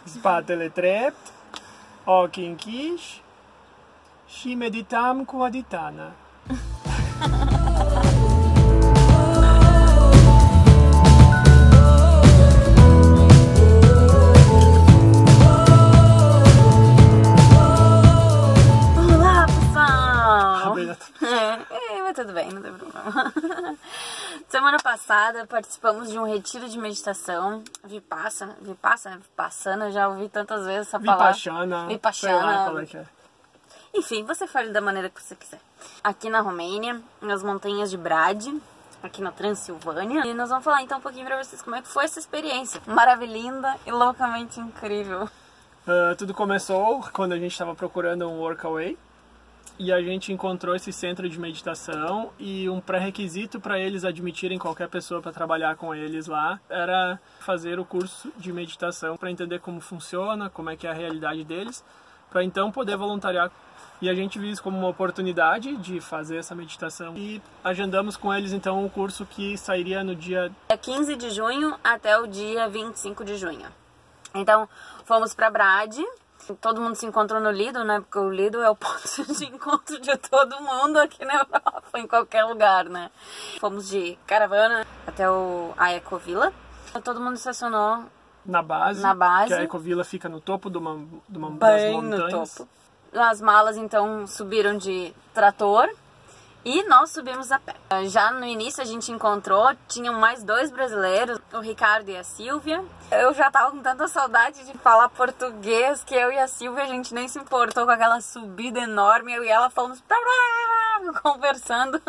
Spatele trept, occhi închiși și meditam cu Aditana. Olá, pessoal! Bem, Tudo bem, não tem problema. Semana passada participamos de um retiro de meditação, Vipassana, já ouvi tantas vezes essa palavra. Vipassana, sei lá qual é que é. Enfim, você fale da maneira que você quiser. Aqui na Romênia, nas montanhas de Brad, aqui na Transilvânia. E nós vamos falar então um pouquinho pra vocês como é que foi essa experiência. Maravilhosa e loucamente incrível. Tudo começou quando a gente estava procurando um workaway. E a gente encontrou esse centro de meditação e um pré-requisito para eles admitirem qualquer pessoa para trabalhar com eles lá era fazer o curso de meditação para entender como funciona, como é que é a realidade deles, para então poder voluntariar. E a gente viu isso como uma oportunidade de fazer essa meditação e agendamos com eles então um curso que sairia no dia 15 de junho até o dia 25 de junho. Então fomos para Brad. Todo mundo se encontrou no Lido, né? Porque o Lido é o ponto de encontro de todo mundo aqui na Europa, em qualquer lugar, né? Fomos de caravana até a Ecovilla. Todo mundo estacionou na base. Que a Ecovilla fica no topo de uma das montanhas. No topo. As malas, então, subiram de trator e nós subimos a pé. Já no início a gente encontrou, tinham mais 2 brasileiros, o Ricardo e a Silvia. Eu já tava com tanta saudade de falar português que eu e a Silvia, a gente nem se importou com aquela subida enorme. Eu e ela falamos, conversando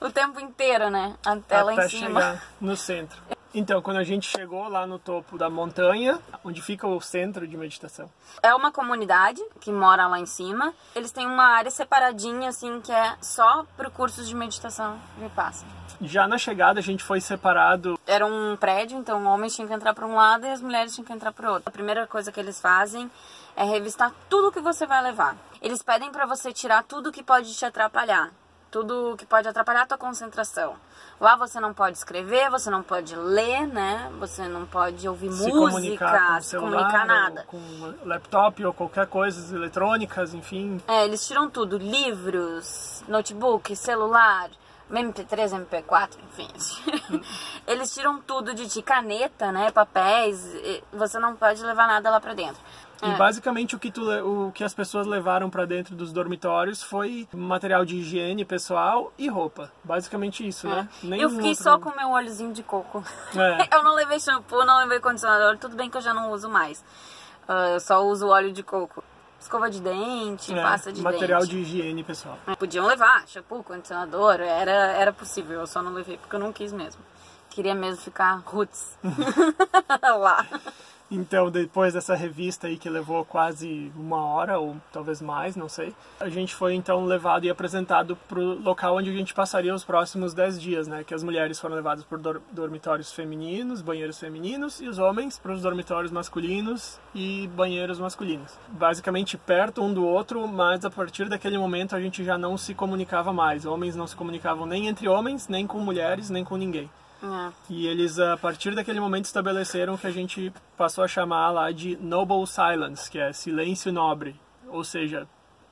o tempo inteiro, né? Até lá em cima. Chegar no centro. Então, quando a gente chegou lá no topo da montanha, onde fica o centro de meditação. É uma comunidade que mora lá em cima. Eles têm uma área separadinha, assim, que é só para cursos de meditação Vipassana. Já na chegada a gente foi separado. Era um prédio, então homens tinham que entrar para um lado e as mulheres tinham que entrar para o outro. A primeira coisa que eles fazem é revistar tudo que você vai levar. Eles pedem para você tirar tudo que pode te atrapalhar. Tudo que pode atrapalhar a tua concentração. Lá você não pode escrever, você não pode ler, né? Você não pode ouvir música, se comunicar nada. Com laptop ou qualquer coisa, eletrônicas, enfim. Eles tiram tudo, livros, notebook, celular, MP3, MP4, enfim. Eles tiram tudo de ti, caneta, né? Papéis, você não pode levar nada lá pra dentro. E basicamente o que as pessoas levaram para dentro dos dormitórios foi material de higiene pessoal e roupa. Basicamente isso, né? Eu fiquei só com o meu óleozinho de coco. Eu não levei shampoo, não levei condicionador. Tudo bem que eu já não uso mais. Eu só uso óleo de coco. Escova de dente, pasta de material dente. de higiene pessoal. Podiam levar shampoo, condicionador. Era possível, eu só não levei porque eu não quis mesmo. Queria mesmo ficar roots lá. Então, depois dessa revista aí que levou quase 1 hora, ou talvez mais, não sei, a gente foi então levado e apresentado para o local onde a gente passaria os próximos 10 dias, né? Que as mulheres foram levadas por dormitórios femininos, banheiros femininos, e os homens para os dormitórios masculinos e banheiros masculinos. Basicamente perto um do outro, mas a partir daquele momento a gente já não se comunicava mais. Homens não se comunicavam nem entre homens, nem com mulheres, nem com ninguém. E eles, a partir daquele momento, estabeleceram o que a gente passou a chamar lá de Noble Silence, que é silêncio nobre. Ou seja,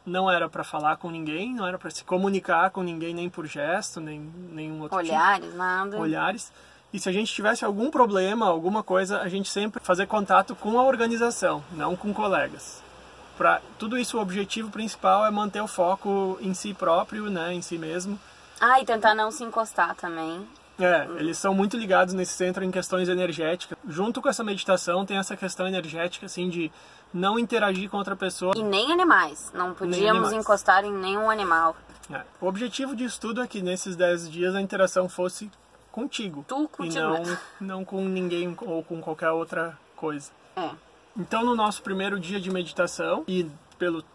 não era para falar com ninguém, não era para se comunicar com ninguém, nem por gesto, nem nenhum outro Olhares, nada. Olhares. E se a gente tivesse algum problema, alguma coisa, a gente sempre fazer contato com a organização, não com colegas. Para tudo isso, o objetivo principal é manter o foco em si próprio, né, em si mesmo. E tentar não se encostar também. Eles são muito ligados nesse centro em questões energéticas. Junto com essa meditação tem essa questão energética, assim, de não interagir com outra pessoa. E nem animais. Não podíamos encostar em nenhum animal. O objetivo disso tudo é que nesses 10 dias a interação fosse contigo. Contigo. E não com ninguém ou com qualquer outra coisa. Então, no nosso primeiro dia de meditação e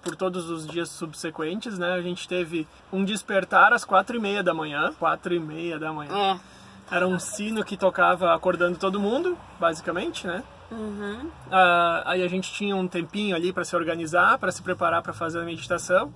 por todos os dias subsequentes, né, a gente teve um despertar às 4h30 da manhã. 4h30 da manhã. Era um sino que tocava acordando todo mundo, basicamente, né? Aí a gente tinha um tempinho ali para se organizar, para se preparar para fazer a meditação.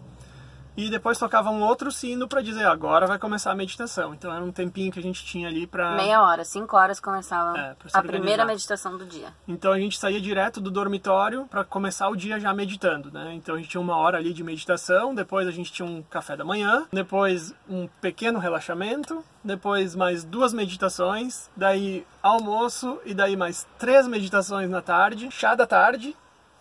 e depois tocava um outro sino para dizer, agora vai começar a meditação. Então era um tempinho que a gente tinha ali para... Meia hora, 5 horas começava pra a primeira meditação do dia. Então a gente saía direto do dormitório para começar o dia já meditando, né? Então a gente tinha 1 hora ali de meditação, depois a gente tinha um café da manhã, depois um pequeno relaxamento, depois mais 2 meditações, daí almoço e daí mais 3 meditações na tarde, chá da tarde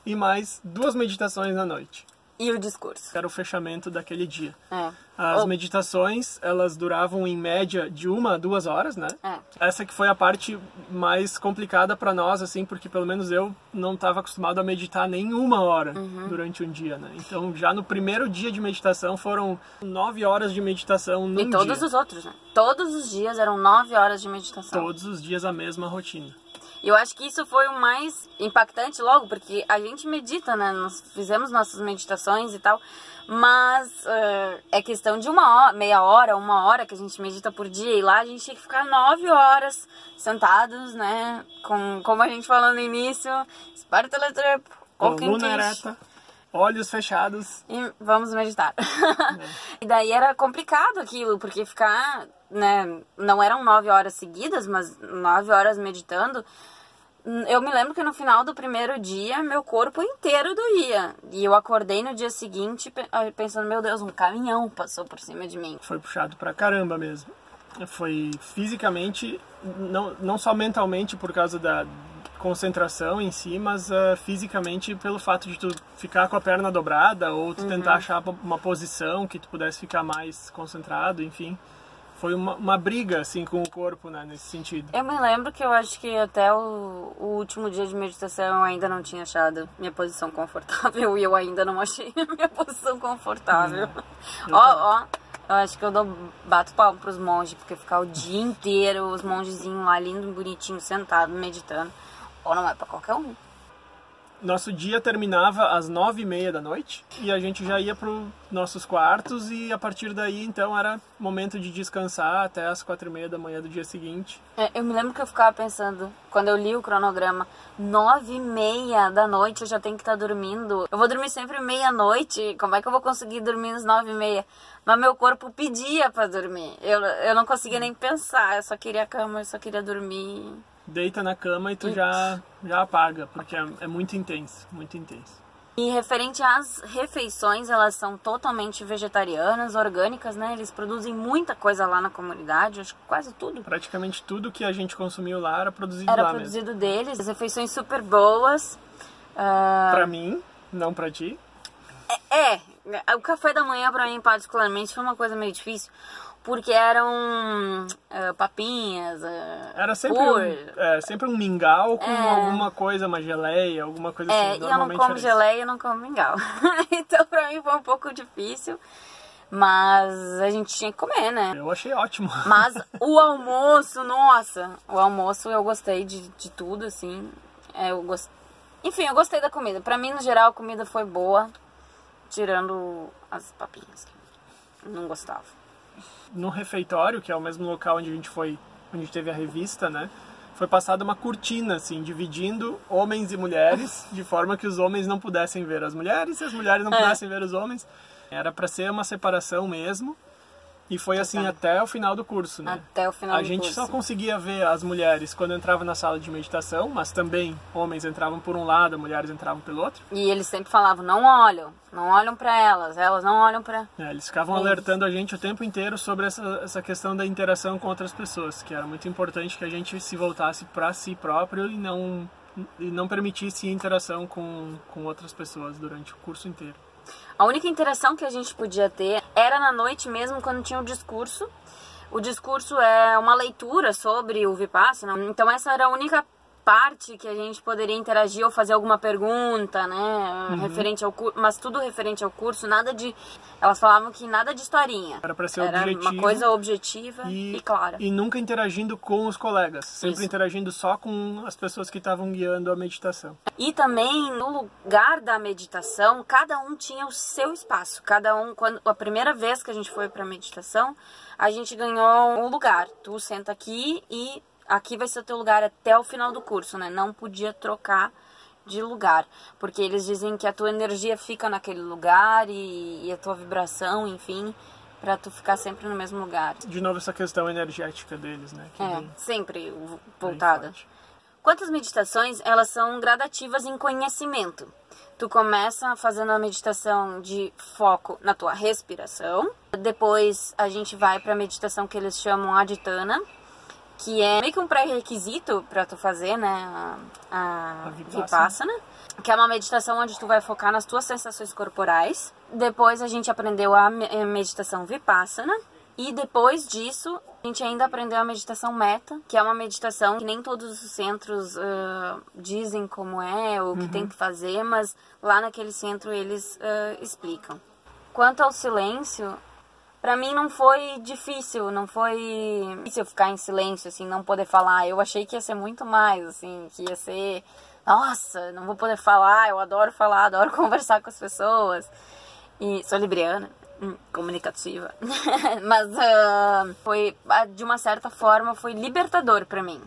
e mais 2 meditações na noite. E o discurso. Era o fechamento daquele dia. É. As meditações, elas duravam em média de 1 a 2 horas, né? É. Essa que foi a parte mais complicada para nós, assim, porque pelo menos eu não estava acostumado a meditar nem 1 hora durante um dia, né? Então já no primeiro dia de meditação foram 9 horas de meditação num dia. E todos os outros, né? Todos os dias eram 9 horas de meditação. Todos os dias a mesma rotina. E eu acho que isso foi o mais impactante logo, porque a gente medita, né? Nós fizemos nossas meditações e tal, mas é questão de 1 hora, meia hora, 1 hora que a gente medita por dia, e lá a gente tinha que ficar 9 horas sentados, né? Como a gente falou no início, Coluna ereta, olhos fechados. E vamos meditar. E daí era complicado aquilo, porque ficar, né? Não eram 9 horas seguidas, mas 9 horas meditando. Eu me lembro que no final do primeiro dia, meu corpo inteiro doía. E eu acordei no dia seguinte pensando, meu Deus, um caminhão passou por cima de mim. Foi puxado pra caramba mesmo. Foi fisicamente, não só mentalmente por causa da concentração em si, mas fisicamente pelo fato de tu ficar com a perna dobrada ou tu tentar achar uma posição que tu pudesse ficar mais concentrado, enfim. Foi uma briga, assim, com o corpo, né, nesse sentido. Eu me lembro que eu acho que até o último dia de meditação eu ainda não tinha achado minha posição confortável e eu ainda não achei a minha posição confortável. Eu acho que eu bato palmo pros monges, porque ficar o dia inteiro, os mongezinhos lá, lindo, bonitinho, sentado, meditando, ou não é pra qualquer um. Nosso dia terminava às 9h30 da noite e a gente já ia para os nossos quartos e a partir daí então era momento de descansar até às 4h30 da manhã do dia seguinte. Eu me lembro que eu ficava pensando, quando eu li o cronograma, 9h30 da noite eu já tenho que estar dormindo. Eu vou dormir sempre meia-noite, como é que eu vou conseguir dormir às 9h30? Mas meu corpo pedia para dormir, eu não conseguia nem pensar, eu só queria a cama, eu só queria dormir. Deita na cama e tu já apaga, porque é muito intenso, muito intenso. E referente às refeições, elas são totalmente vegetarianas, orgânicas, né? Eles produzem muita coisa lá na comunidade, acho que quase tudo. Praticamente tudo que a gente consumiu lá era produzido lá mesmo. Era produzido deles, as refeições super boas. Pra mim, não pra ti. O café da manhã pra mim particularmente foi uma coisa meio difícil. Porque eram papinhas, era sempre um mingau com alguma coisa, uma geleia, alguma coisa assim. E eu não como geleia, eu não como mingau. Então pra mim foi um pouco difícil, mas a gente tinha que comer, né? Eu achei ótimo. Mas o almoço, nossa, o almoço eu gostei de tudo, assim. Enfim, eu gostei da comida. Pra mim, no geral, a comida foi boa, tirando as papinhas, que eu não gostava. No refeitório, que é o mesmo local onde a gente foi, onde teve a revista, né? Foi passada uma cortina, assim, dividindo homens e mulheres, de forma que os homens não pudessem ver as mulheres e as mulheres não pudessem ver os homens. Era para ser uma separação mesmo. E foi assim até o final do curso, né? Até o final do curso. A gente só conseguia ver as mulheres quando entrava na sala de meditação, mas também homens entravam por um lado, mulheres entravam pelo outro. E eles sempre falavam, não olham para elas não olham para... Eles ficavam alertando a gente o tempo inteiro sobre essa questão da interação com outras pessoas, que era muito importante que a gente se voltasse para si próprio e não permitisse interação com outras pessoas durante o curso inteiro. A única interação que a gente podia ter era na noite mesmo, quando tinha o discurso. O discurso é uma leitura sobre o Vipassana, então essa era a única parte que a gente poderia interagir ou fazer alguma pergunta, né, referente ao curso, mas tudo referente ao curso, nada de... Elas falavam que nada de historinha. Era para ser objetivo. Era uma coisa objetiva e clara. E nunca interagindo com os colegas, sempre interagindo só com as pessoas que estavam guiando a meditação. E também, no lugar da meditação, cada um tinha o seu espaço. Cada um, a primeira vez que a gente foi para meditação, a gente ganhou um lugar. Tu senta aqui e aqui vai ser o teu lugar até o final do curso, né? Não podia trocar de lugar, porque eles dizem que a tua energia fica naquele lugar e a tua vibração, enfim, pra tu ficar sempre no mesmo lugar. De novo essa questão energética deles, né? Que Sempre voltada. forte. Quanto às meditações, elas são gradativas em conhecimento. Tu começa fazendo a meditação de foco na tua respiração. Depois a gente vai para a meditação que eles chamam Adhyana, que é meio que um pré-requisito para tu fazer, né, a Vipassana, que é uma meditação onde tu vai focar nas tuas sensações corporais. Depois a gente aprendeu a meditação Vipassana. E depois disso, a gente ainda aprendeu a meditação Metta, que é uma meditação que nem todos os centros dizem como é, ou que tem que fazer, mas lá naquele centro eles explicam. Quanto ao silêncio, pra mim não foi difícil, não foi difícil ficar em silêncio, assim, não poder falar. Eu achei que ia ser muito mais, assim, que ia ser, nossa, não vou poder falar, eu adoro falar, adoro conversar com as pessoas. E sou libriana. Comunicativa. Mas foi, de uma certa forma, foi libertador pra mim.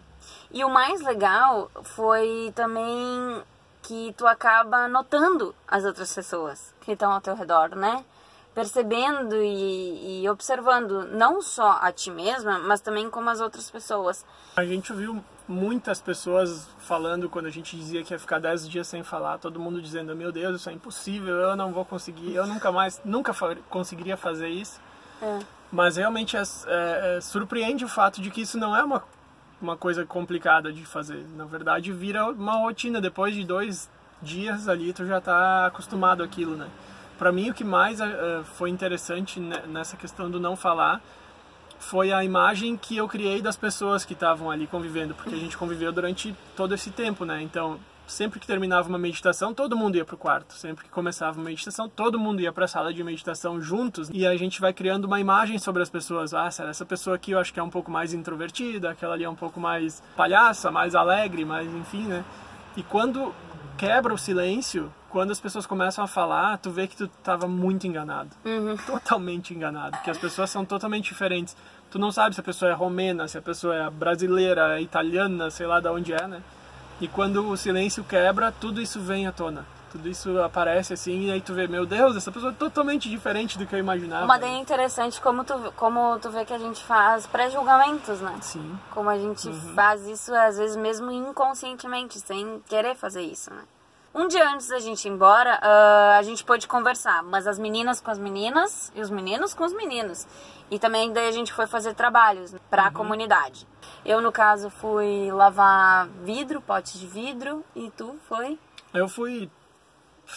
E o mais legal foi também que tu acaba notando as outras pessoas que estão ao teu redor, né? Percebendo e observando não só a ti mesma, mas também como as outras pessoas. A gente ouviu muitas pessoas falando quando a gente dizia que ia ficar 10 dias sem falar, todo mundo dizendo, meu Deus, isso é impossível, eu não vou conseguir, eu nunca conseguiria fazer isso. Mas realmente surpreende o fato de que isso não é uma coisa complicada de fazer. Na verdade, vira uma rotina, depois de 2 dias ali, tu já tá acostumado àquilo, né? Para mim, o que mais foi interessante nessa questão do não falar foi a imagem que eu criei das pessoas que estavam ali convivendo, porque a gente conviveu durante todo esse tempo, né? Então, sempre que terminava uma meditação, todo mundo ia pro quarto. Sempre que começava uma meditação, todo mundo ia pra sala de meditação juntos. E a gente vai criando uma imagem sobre as pessoas. Ah, essa pessoa aqui eu acho que é um pouco mais introvertida, aquela ali é um pouco mais palhaça, mais alegre, mais enfim, né? E quando quebra o silêncio, quando as pessoas começam a falar, tu vê que tu tava muito enganado. Totalmente enganado. Porque as pessoas são totalmente diferentes. Tu não sabe se a pessoa é romena, se a pessoa é brasileira, é italiana, sei lá de onde é, né? E quando o silêncio quebra, tudo isso vem à tona. Tudo isso aparece assim, e aí tu vê, meu Deus, essa pessoa é totalmente diferente do que eu imaginava. Uma ideia interessante como tu vê que a gente faz pré-julgamentos, né? Sim. Como a gente faz isso, às vezes, mesmo inconscientemente, sem querer fazer isso, né? Um dia antes da gente ir embora, a gente pôde conversar, mas as meninas com as meninas e os meninos com os meninos. E também daí a gente foi fazer trabalhos para a comunidade. Eu, no caso, fui lavar vidro, potes de vidro, e tu foi? Eu fui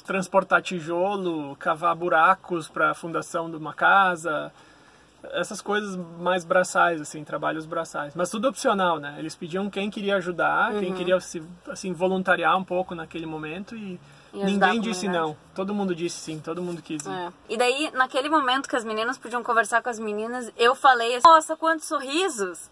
transportar tijolo, cavar buracos para a fundação de uma casa, essas coisas mais braçais, assim, trabalhos braçais. Mas tudo opcional, né? Eles pediam quem queria ajudar, quem queria se assim, voluntariar um pouco naquele momento e ninguém disse não. Todo mundo disse sim, todo mundo quis ir. E daí, naquele momento que as meninas podiam conversar com as meninas, eu falei assim, nossa, quantos sorrisos!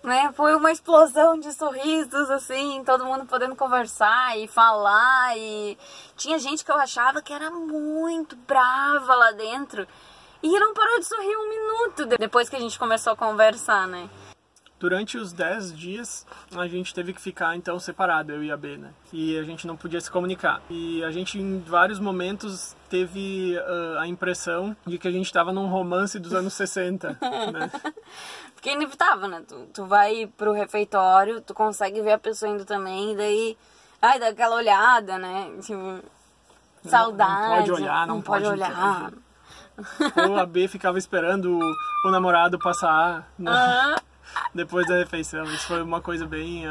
Né? Foi uma explosão de sorrisos, assim, todo mundo podendo conversar e falar. E tinha gente que eu achava que era muito brava lá dentro. E não parou de sorrir um minuto depois que a gente começou a conversar, né? Durante os 10 dias, a gente teve que ficar, então, separado, eu e a B, né? E a gente não podia se comunicar. E a gente, em vários momentos, teve a impressão de que a gente estava num romance dos anos 60, né? Porque é inevitável, né? Tu vai pro refeitório, tu consegue ver a pessoa indo também, e daí... Ai, dá aquela olhada, né? Tipo, saudade. Não pode olhar, não pode olhar. Ou a B ficava esperando o namorado passar, né? Depois da refeição. Isso foi uma coisa bem...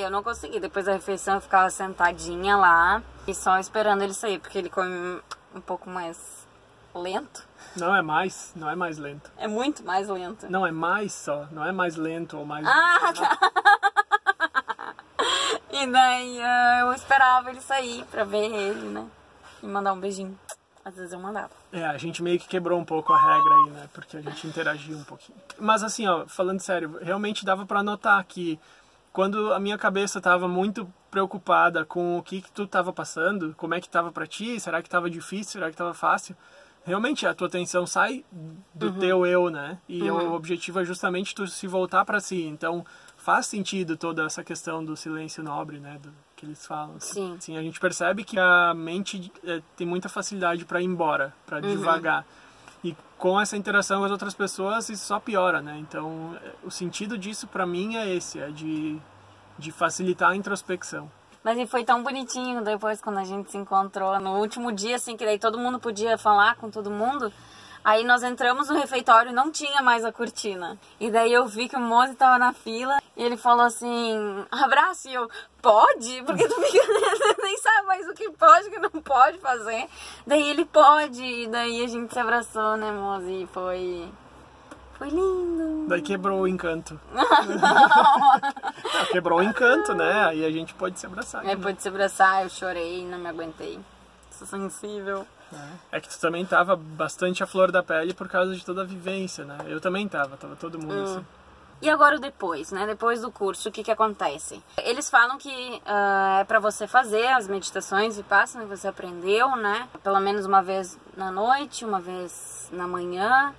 eu não consegui. Depois da refeição eu ficava sentadinha lá e só esperando ele sair, porque ele come um pouco mais lento. Não é mais lento. É muito mais lento. Não, é mais só. Não é mais lento ou mais... Tá. E daí eu esperava ele sair pra ver ele, né? E mandar um beijinho. Às vezes eu mandava. A gente meio que quebrou um pouco a regra aí, né? Porque a gente interagia um pouquinho. Mas assim, ó, falando sério, realmente dava pra notar que quando a minha cabeça tava muito preocupada com o que tu tava passando, como é que tava pra ti, será que tava difícil, será que tava fácil, realmente a tua atenção sai do teu eu, né? E o objetivo é justamente tu se voltar pra si. Então faz sentido toda essa questão do silêncio nobre, né? que eles falam. Sim. Assim, a gente percebe que a mente tem muita facilidade para ir embora, para devagar. E com essa interação com as outras pessoas, isso só piora, né? Então, o sentido disso para mim é esse, é de facilitar a introspecção. Mas e foi tão bonitinho depois quando a gente se encontrou no último dia, assim, que daí todo mundo podia falar com todo mundo. Aí nós entramos no refeitório e não tinha mais a cortina. E daí eu vi que o Mose tava na fila e ele falou assim, abraço, e eu, pode? Porque tu fica, nem sabe mais o que pode, o que não pode fazer. Daí ele pode, e daí a gente se abraçou, né, Mose? E foi lindo. Daí quebrou o encanto. Quebrou o encanto, né? Aí a gente pode se abraçar. Pode se abraçar, eu chorei, não me aguentei. Sou sensível. É que tu também tava bastante à flor da pele por causa de toda a vivência, né? Eu também tava todo mundo assim. E agora o depois, né? Depois do curso, o que acontece? Eles falam que é pra você fazer as meditações Vipassana que você aprendeu, né? Pelo menos uma vez na noite, uma vez na manhã,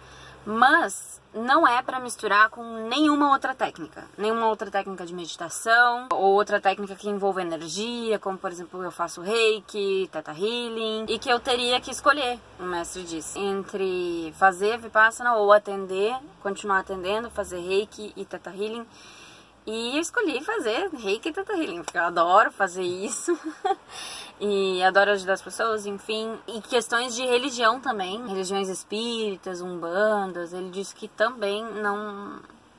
mas não é para misturar com nenhuma outra técnica de meditação ou outra técnica que envolva energia, como por exemplo eu faço Reiki, Theta Healing, e que eu teria que escolher, o mestre disse, entre fazer Vipassana ou atender, continuar atendendo, fazer Reiki e Theta Healing. E eu escolhi fazer Reiki e Theta Healing, porque eu adoro fazer isso e adoro ajudar as pessoas, enfim. E questões de religião também, religiões espíritas, umbandas, ele disse que também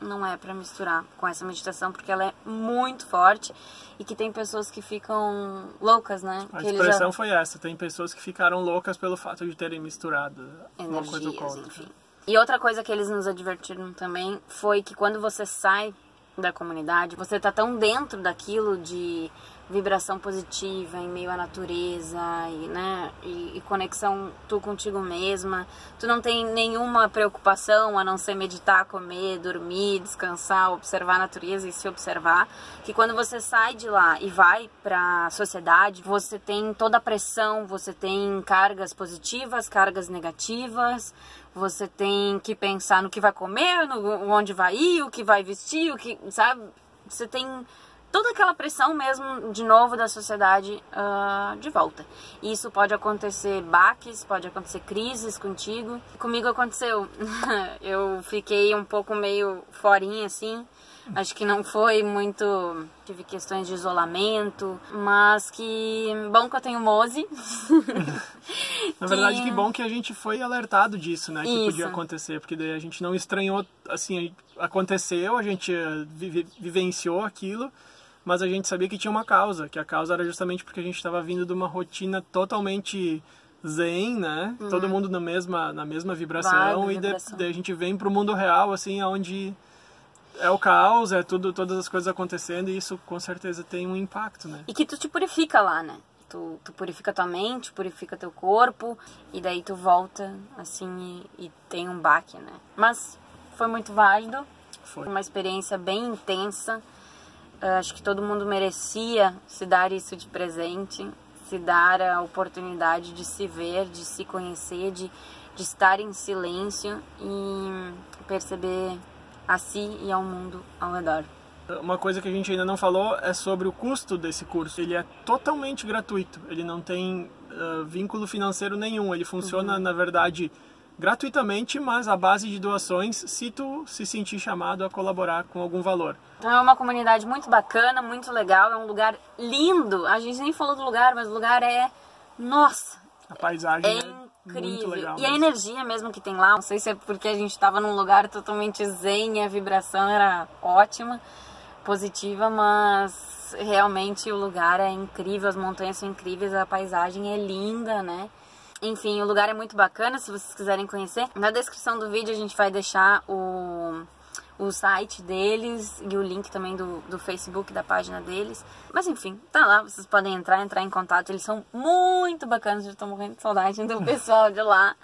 não é pra misturar com essa meditação, porque ela é muito forte e que tem pessoas que ficam loucas, né? A expressão foi essa, tem pessoas que ficaram loucas pelo fato de terem misturado uma coisa com a outra. Enfim. E outra coisa que eles nos advertiram também foi que quando você sai da comunidade, você tá tão dentro daquilo de vibração positiva em meio à natureza e, né, e conexão tu contigo mesma, tu não tem nenhuma preocupação a não ser meditar, comer, dormir, descansar, observar a natureza e se observar, que quando você sai de lá e vai pra sociedade, você tem toda a pressão, você tem cargas positivas, cargas negativas, você tem que pensar no que vai comer, onde vai ir, o que vai vestir, o que, sabe? Você tem toda aquela pressão mesmo, de novo, da sociedade de volta. E isso pode acontecer baques, pode acontecer crises contigo. Comigo aconteceu. Eu fiquei um pouco meio forinha, assim. Acho que não foi muito... Tive questões de isolamento, mas que... Bom que eu tenho Mose. Na verdade, que bom que a gente foi alertado disso, né? Que Isso. podia acontecer, porque daí a gente não estranhou, assim, aconteceu, a gente vivenciou aquilo, mas a gente sabia que tinha uma causa, que a causa era justamente porque a gente estava vindo de uma rotina totalmente zen, né? Todo mundo na mesma vibração, e daí a gente vem pro mundo real, assim, onde é o caos, é tudo, todas as coisas acontecendo, e isso com certeza tem um impacto, né? E que tu te purifica lá, né? Tu purifica tua mente, purifica teu corpo, e daí tu volta, assim, e tem um baque, né? Mas foi muito válido, foi uma experiência bem intensa. Acho que todo mundo merecia se dar isso de presente, se dar a oportunidade de se ver, de se conhecer, de estar em silêncio e perceber a si e ao mundo ao redor. Uma coisa que a gente ainda não falou é sobre o custo desse curso. Ele é totalmente gratuito, ele não tem vínculo financeiro nenhum, ele funciona, na verdade, gratuitamente, mas à base de doações, se tu se sentir chamado a colaborar com algum valor. Então é uma comunidade muito bacana, muito legal, é um lugar lindo. A gente nem falou do lugar, mas o lugar é... Nossa! A paisagem é incrível. muito legal. E a energia mesmo que tem lá, não sei se é porque a gente estava num lugar totalmente zen e a vibração era ótima, positiva, mas realmente o lugar é incrível, as montanhas são incríveis, a paisagem é linda, né? Enfim, o lugar é muito bacana, se vocês quiserem conhecer. Na descrição do vídeo a gente vai deixar o site deles e o link também do Facebook, da página deles. Mas enfim, tá lá, vocês podem entrar em contato. Eles são muito bacanas, eu tô morrendo de saudade do pessoal de lá.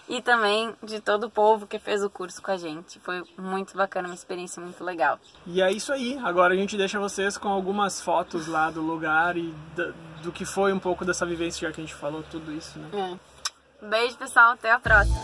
E também de todo o povo que fez o curso com a gente. Foi muito bacana, uma experiência muito legal. E é isso aí, agora a gente deixa vocês com algumas fotos lá do lugar e do que foi um pouco dessa vivência, já que a gente falou tudo isso, né? Beijo, pessoal, até a próxima.